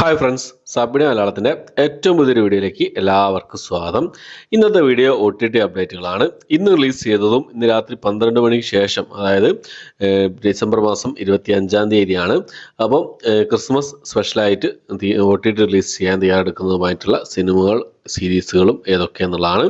Hi friends, സബ്ബിഡി മലയാളത്തിൻ്റെ ഏറ്റവും പുതിയൊരു വീഡിയോയിലേക്ക് എല്ലാവർക്കും സ്വാഗതം. ഇന്നത്തെ വീഡിയോ OTT അപ്ഡേറ്റുകളാണ്. ഇന്ന് റിലീസ് ചെയ്തതും ഇന്ന് രാത്രി 12 മണിക്ക് ശേഷം, അതായത് ഡിസംബർ മാസം 25-ാം തീയതിയാണ്. അപ്പം ക്രിസ്മസ് സ്പെഷ്യലായിട്ട് OTT റിലീസ് ചെയ്യാൻ തയ്യാറെടുക്കുന്നതുമായിട്ടുള്ള സിനിമകൾ സീരീസുകളും ഏതൊക്കെയെന്നുള്ളതാണ്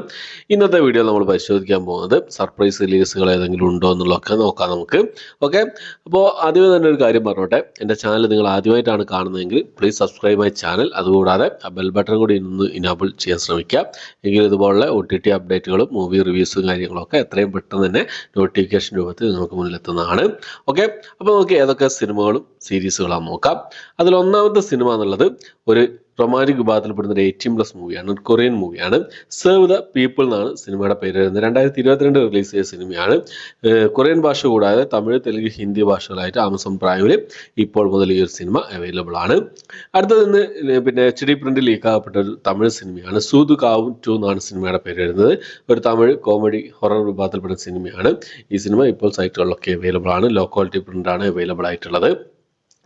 ഇന്നത്തെ വീഡിയോ നമ്മൾ പരിശോധിക്കാൻ പോകുന്നത്. സർപ്രൈസ് റിലീസുകൾ ഏതെങ്കിലും ഉണ്ടോ എന്നുള്ളതൊക്കെ നോക്കാം നമുക്ക്. ഓക്കെ, അപ്പോൾ ആദ്യമേ തന്നെ ഒരു കാര്യം പറഞ്ഞോട്ടെ. എൻ്റെ ചാനൽ നിങ്ങൾ ആദ്യമായിട്ടാണ് കാണുന്നതെങ്കിൽ പ്ലീസ് സബ്സ്ക്രൈബ് മൈ ചാനൽ. അതുകൂടാതെ ആ ബെൽ ബട്ടൺ കൂടി ഇന്ന് ഇനാബിൾ ചെയ്യാൻ ശ്രമിക്കുക. എങ്കിൽ ഇതുപോലുള്ള OTT അപ്ഡേറ്റുകളും മൂവി റിവ്യൂസും കാര്യങ്ങളൊക്കെ എത്രയും പെട്ടെന്ന് തന്നെ നോട്ടിഫിക്കേഷൻ രൂപത്തിൽ നിങ്ങൾക്ക് മുന്നിലെത്തുന്നതാണ്. ഓക്കെ, അപ്പോൾ നമുക്ക് ഏതൊക്കെ സിനിമകളും സീരീസുകളാണ് നോക്കാം. അതിലൊന്നാമത്തെ സിനിമ എന്നുള്ളത് ഒരു റൊമാൻറ്റിക് വിഭാഗത്തിൽപ്പെടുന്ന ഒരു 18+ മൂവിയാണ്. ഒരു കൊറിയൻ മൂവിയാണ്. സെർവ് ദ പീപ്പിൾ എന്നാണ് സിനിമയുടെ പേര് വരുന്നത്. 2022 റിലീസ് ചെയ്ത സിനിമയാണ്. കൊറിയൻ ഭാഷ കൂടാതെ തമിഴ്, തെലുങ്ക്, ഹിന്ദി ഭാഷകളായിട്ട് ആമസോൺ പ്രൈമിൽ ഇപ്പോൾ മുതൽ ഈ ഒരു സിനിമ അവൈലബിൾ ആണ്. അടുത്തത് പിന്നെ HD പ്രിന്റ് ലീക്കാകപ്പെട്ട ഒരു തമിഴ് സിനിമയാണ്. സൂത് കാവും 2 എന്നാണ് സിനിമയുടെ പേര് വരുന്നത്. ഒരു തമിഴ് കോമഡി ഹൊറർ വിഭാഗത്തിൽപ്പെടുന്ന സിനിമയാണ്. ഈ സിനിമ ഇപ്പോൾ സൈറ്റുകളിലൊക്കെ അവൈലബിൾ ആണ്. ലോ ക്വാളിറ്റി പ്രിന്റാണ് അവൈലബിൾ ആയിട്ടുള്ളത്.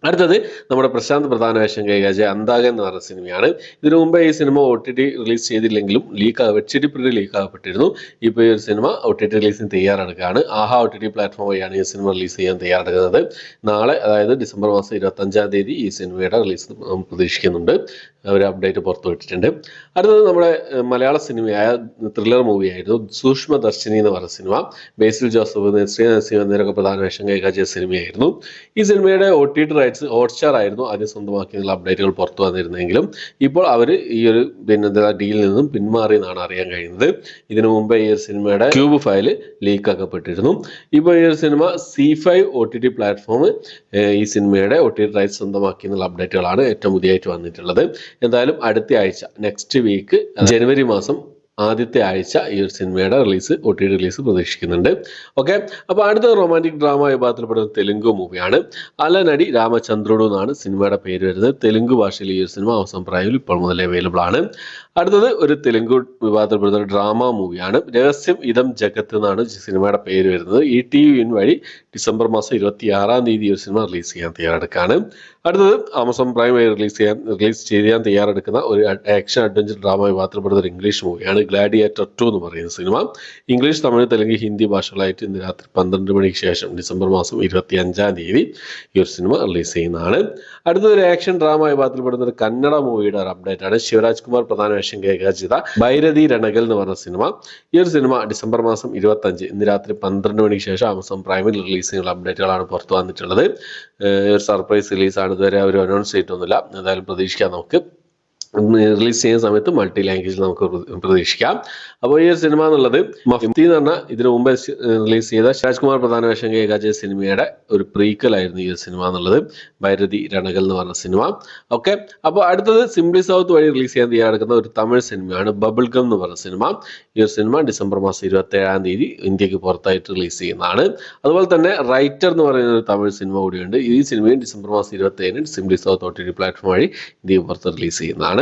അടുത്തത് നമ്മുടെ പ്രശാന്ത് പ്രധാന വേഷം കൈകാര്യം അന്താകൻ എന്ന് പറഞ്ഞ സിനിമയാണ്. ഇതിനു മുമ്പേ ഈ സിനിമ OTT റിലീസ് ചെയ്തില്ലെങ്കിലും HD പ്രിന്റ് ലീക്കാകപ്പെട്ടിരുന്നു. ഇപ്പോൾ ഈ ഒരു സിനിമ OTT റിലീസിന് തയ്യാറെടുക്കുകയാണ്. ആഹാ OTT പ്ലാറ്റ്ഫോം വഴിയാണ് ഈ സിനിമ റിലീസ് ചെയ്യാൻ തയ്യാറെടുക്കുന്നത്. നാളെ, അതായത് ഡിസംബർ മാസം 25-ാം തീയതി ഈ സിനിമയുടെ റിലീസ് പ്രതീക്ഷിക്കുന്നുണ്ട്. ഒരു അപ്ഡേറ്റ് പുറത്തുവിട്ടിട്ടുണ്ട്. അടുത്തത് നമ്മുടെ മലയാള സിനിമയായ ത്രില്ലർ മൂവിയായിരുന്നു സൂക്ഷ്മദർശിനി എന്ന് പറഞ്ഞ സിനിമ. ബേസിൽ ജോസഫ്, ശ്രീനരസിംഹ എന്നിവരൊക്കെ പ്രധാന വേഷം കൈകാര്യം ചെയ്ത സിനിമയായിരുന്നു. ഈ സിനിമയുടെ OTT റൈറ്റ്സ് ഹോട്ട്സ്റ്റാർ ആയിരുന്നു ആദ്യം സ്വന്തമാക്കിയുള്ള അപ്ഡേറ്റുകൾ പുറത്തു വന്നിരുന്നെങ്കിലും ഇപ്പോൾ അവർ ഈ ഒരു ഡീലിൽ നിന്നും പിന്മാറി എന്നാണ് അറിയാൻ കഴിയുന്നത്. ഇതിനു മുമ്പേ ഈ ഒരു സിനിമയുടെ ക്യൂബ് ഫയൽ ലീക്കാക്കപ്പെട്ടിരുന്നു. ഇപ്പോൾ ഈ ഒരു സിനിമ C5 OTT പ്ലാറ്റ്ഫോം ഈ സിനിമയുടെ OTT റൈറ്റ്സ് സ്വന്തമാക്കി എന്നുള്ള അപ്ഡേറ്റുകളാണ് ഏറ്റവും പുതിയതായിട്ട് വന്നിട്ടുള്ളത്. എന്തായാലും അടുത്ത ആഴ്ച, നെക്സ്റ്റ് വീക്ക്, ജനുവരി മാസം ആദ്യത്തെ ആഴ്ച ഈ ഒരു സിനിമയുടെ OTT റിലീസ് പ്രതീക്ഷിക്കുന്നുണ്ട്. ഓക്കെ, അപ്പോൾ അടുത്ത റൊമാൻറ്റിക് ഡ്രാമ വിഭാഗത്തിൽപ്പെടുന്ന തെലുങ്ക് മൂവിയാണ്. അലനടി രാമചന്ദ്രുഡു എന്നാണ് സിനിമയുടെ പേര് വരുന്നത്. തെലുങ്ക് ഭാഷയിൽ ഈ ഒരു സിനിമ ആമസോൺ പ്രൈമിൽ ഇപ്പോൾ മുതൽ അവൈലബിൾ ആണ്. അടുത്തത് ഒരു തെലുങ്ക് വിഭാഗത്തിൽപ്പെടുന്ന ഡ്രാമ മൂവിയാണ്. രഹസ്യം ഇതം ജഗത്ത് എന്നാണ് സിനിമയുടെ പേര് വരുന്നത്. ETV വഴി ഡിസംബർ മാസം 26-ാം തീയതി ഈ ഒരു സിനിമ റിലീസ് ചെയ്യാൻ തയ്യാറെടുക്കുകയാണ്. അടുത്തത് ആമസോൺ പ്രൈം വഴി റിലീസ് ചെയ്യാൻ തയ്യാറെടുക്കുന്ന ഒരു ആക്ഷൻ അഡ്വഞ്ചർ ഡ്രാമ വിഭാഗത്തിൽപ്പെടുന്ന ഒരു ഇംഗ്ലീഷ് മൂവിയാണ് ഗ്ലാഡിയേറ്റർ 2 എന്ന് പറയുന്ന സിനിമ. ഇംഗ്ലീഷ്, തമിഴ്, തെലുങ്ക്, ഹിന്ദി ഭാഷകളായിട്ട് ഇന്ന് രാത്രി 12 മണിക്ക് ശേഷം ഡിസംബർ മാസം 25-ാം തീയതി ഈ ഒരു സിനിമ റിലീസ് ചെയ്യുന്നതാണ്. അടുത്തത് ഒരു ആക്ഷൻ ഡ്രാമ വിഭാഗത്തിൽപ്പെടുന്ന ഒരു കന്നഡ മൂവിയുടെ ഒരു അപ്ഡേറ്റ് ആണ്. ശിവരാജ് കുമാർ പ്രധാന വേഷം കൈകാര്യം ചെയ്ത ഭൈരതി രണകൽ എന്ന് പറഞ്ഞ സിനിമ. ഈ ഒരു സിനിമ ഡിസംബർ മാസം 25 ഇന്ന് രാത്രി 12 മണിക്ക് ശേഷം ആമസോൺ പ്രൈമിൽ റിലീസ് ചെയ്യുന്ന അപ്ഡേറ്റുകളാണ് പുറത്തു വന്നിട്ടുള്ളത്. ഒരു സർപ്രൈസ് റിലീസാണ്. ഇതുവരെ അവർ അനൗൺസ് ചെയ്തിട്ടൊന്നുമില്ല. എന്തായാലും പ്രതീക്ഷിക്കാം. നമുക്ക് റിലീസ് ചെയ്യുന്ന സമയത്ത് മൾട്ടി ലാംഗ്വേജിൽ നമുക്ക് പ്രതീക്ഷിക്കാം. അപ്പോൾ ഈ ഒരു സിനിമ എന്നുള്ളത് മഫ്തി എന്ന് പറഞ്ഞാൽ ഇതിനു മുമ്പ് റിലീസ് ചെയ്ത രാജ്കുമാർ പ്രധാന വേഷം കൈകാര്യം ചെയ്ത സിനിമയുടെ ഒരു പ്രീക്വൽ ആയിരുന്നു ഈ ഒരു സിനിമ എന്നുള്ളത്, ഭൈരതി രണകൽ എന്ന് പറഞ്ഞ സിനിമ. ഓക്കെ, അപ്പോൾ അടുത്തത് സിംപ്ലി സൗത്ത് വഴി റിലീസ് ചെയ്യാൻ തയ്യാറെടുക്കുന്ന ഒരു തമിഴ് സിനിമയാണ് ബബിൾഗം എന്ന് പറഞ്ഞ സിനിമ. ഈ ഒരു സിനിമ ഡിസംബർ മാസം 27-ാം തീയതി ഇന്ത്യക്ക് പുറത്തായിട്ട് റിലീസ് ചെയ്യുന്നതാണ്. അതുപോലെ തന്നെ റൈറ്റർ എന്ന് പറയുന്ന ഒരു തമിഴ് സിനിമ കൂടിയുണ്ട്. ഈ സിനിമയും ഡിസംബർ മാസം 27-ന് സിംപ്ലി സൗത്ത് OTT പ്ലാറ്റ്ഫോം വഴി ഇന്ത്യക്ക് പുറത്ത് റിലീസ് ചെയ്യുന്നതാണ്.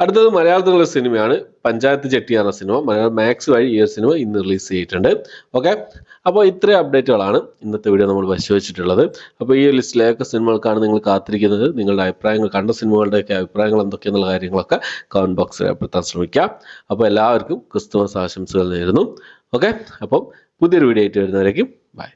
അടുത്തത് മലയാളത്തിലുള്ള സിനിമയാണ് പഞ്ചായത്ത് ചെട്ടി എന്ന സിനിമ. മലയാളം മാക്സ് വഴി ഈ ഒരു സിനിമ ഇന്ന് റിലീസ് ചെയ്തിട്ടുണ്ട്. ഓക്കെ, അപ്പോൾ ഇത്രയും അപ്ഡേറ്റുകളാണ് ഇന്നത്തെ വീഡിയോ നമ്മൾ പരിശോധിച്ചിട്ടുള്ളത്. അപ്പോൾ ഈ ലിസ്റ്റിലേക്ക് സിനിമകൾക്കാണ് നിങ്ങൾ കാത്തിരിക്കുന്നത്. നിങ്ങളുടെ അഭിപ്രായങ്ങൾ, കണ്ട സിനിമകളുടെയൊക്കെ അഭിപ്രായങ്ങൾ എന്തൊക്കെയെന്നുള്ള കാര്യങ്ങളൊക്കെ കമൻറ്റ് ബോക്സിൽ രേഖപ്പെടുത്താൻ ശ്രമിക്കാം. അപ്പോൾ എല്ലാവർക്കും ക്രിസ്തുമസ് ആശംസകൾ നേരുന്നു. ഓക്കെ, അപ്പം പുതിയൊരു വീഡിയോ ആയിട്ട് വരുന്നവരേക്കും ബൈ.